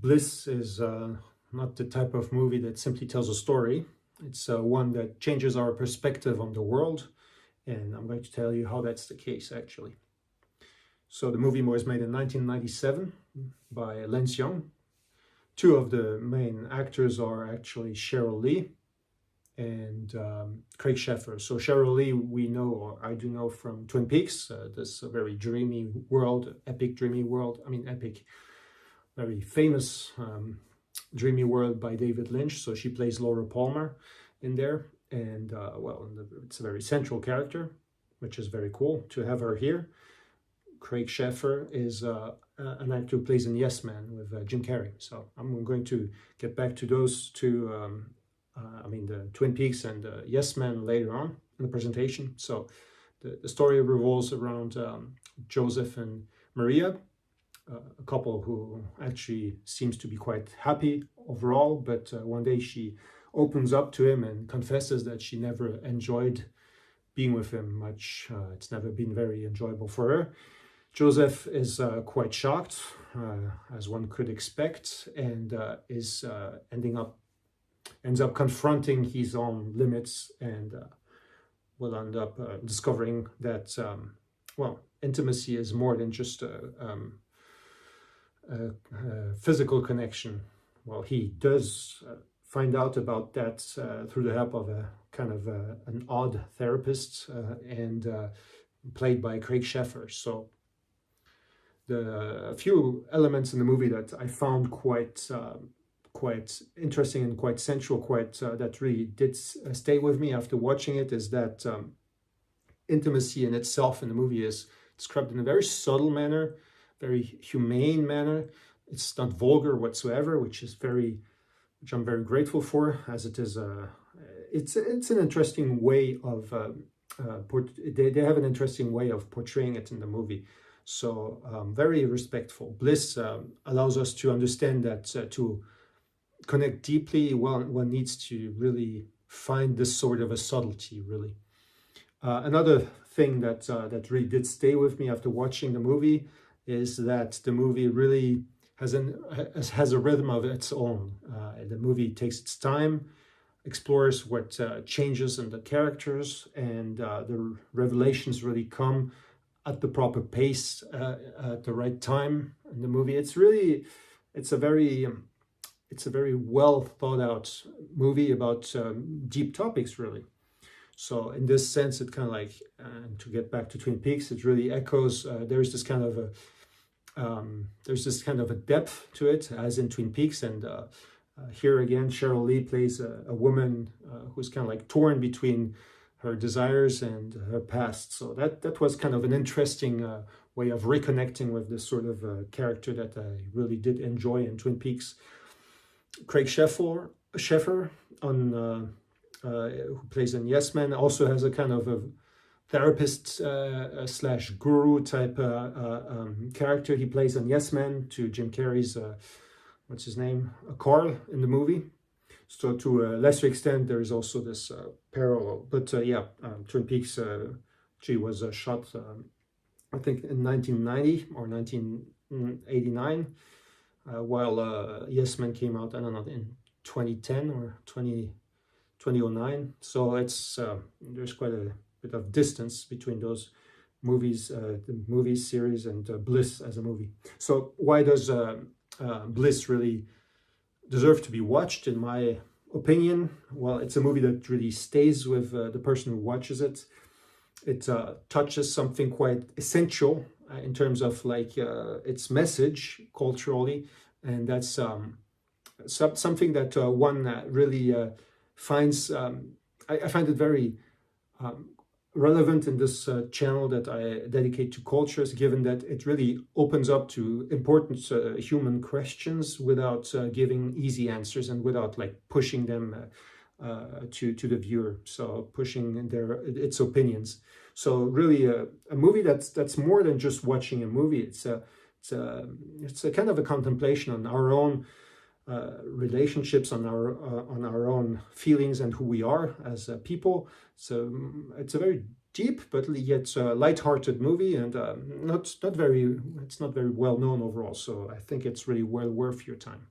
Bliss is not the type of movie that simply tells a story. It's one that changes our perspective on the world, and I'm going to tell you how that's the case, actually. So the movie was made in 1997 by Lance Young. Two of the main actors are actually Cheryl Lee and Craig Sheffer. So Cheryl Lee, we know, or I do know, from Twin Peaks, this very dreamy world, epic dreamy world. I mean, epic, very famous dreamy world by David Lynch. So she plays Laura Palmer in there, and well, it's a very central character, which is very cool to have her here. Craig Sheffer is an actor who plays in Yes Man with Jim Carrey. So I'm going to get back to those two, I mean the Twin Peaks and Yes Man later on in the presentation. So the story revolves around Joseph and Maria, a couple who actually seems to be quite happy overall, but one day she opens up to him and confesses that she never enjoyed being with him much. It's never been very enjoyable for her. Joseph is quite shocked, as one could expect, and ends up confronting his own limits, and will end up discovering that well, intimacy is more than just a physical connection. Well, he does find out about that through the help of a kind of an odd therapist, and played by Craig Sheffer. So a few elements in the movie that I found quite interesting and quite central, that really did stay with me after watching it, is that intimacy in itself in the movie is described in a very subtle manner, very humane manner. It's not vulgar whatsoever, which I'm very grateful for, as it is. It's an interesting way of they have an interesting way of portraying it in the movie. So very respectful. Bliss allows us to understand that to connect deeply, one needs to really find this sort of a subtlety, really. Another thing that really did stay with me after watching the movie is that the movie really has a rhythm of its own. The movie takes its time, explores what changes in the characters, and the revelations really come at the proper pace, at the right time in the movie. It's a very well thought out movie about deep topics, really. So in this sense, it kind of like, to get back to Twin Peaks, it really echoes. There's this kind of a depth to it, as in Twin Peaks, and here again, Cheryl Lee plays a woman who's kind of like torn between her desires and her past. So that was kind of an interesting way of reconnecting with this sort of character that I really did enjoy in Twin Peaks. Craig Sheffer who plays in Yes Man, also has a kind of a therapist slash guru type character. He plays in Yes Man to Jim Carrey's what's his name, Carl, in the movie. So to a lesser extent, there is also this parallel. But yeah, Twin Peaks she was shot, I think, in 1990 or 1989, while Yes Man came out, I don't know, in 2010 or 2009. So it's there's quite a bit of distance between those movies, the movie series, and Bliss as a movie. So why does Bliss really deserve to be watched, in my opinion? Well, it's a movie that really stays with the person who watches it. It touches something quite essential in terms of like its message culturally, and that's something that one really finds. I find it very relevant in this channel that I dedicate to cultures, given that it really opens up to important human questions without giving easy answers, and without like pushing them to the viewer, so pushing its opinions. So really a movie that's more than just watching a movie. It's a kind of a contemplation on our own relationships, on our own feelings, and who we are as people. So it's a very deep but yet light-hearted movie, and it's not very well known overall. So I think it's really well worth your time.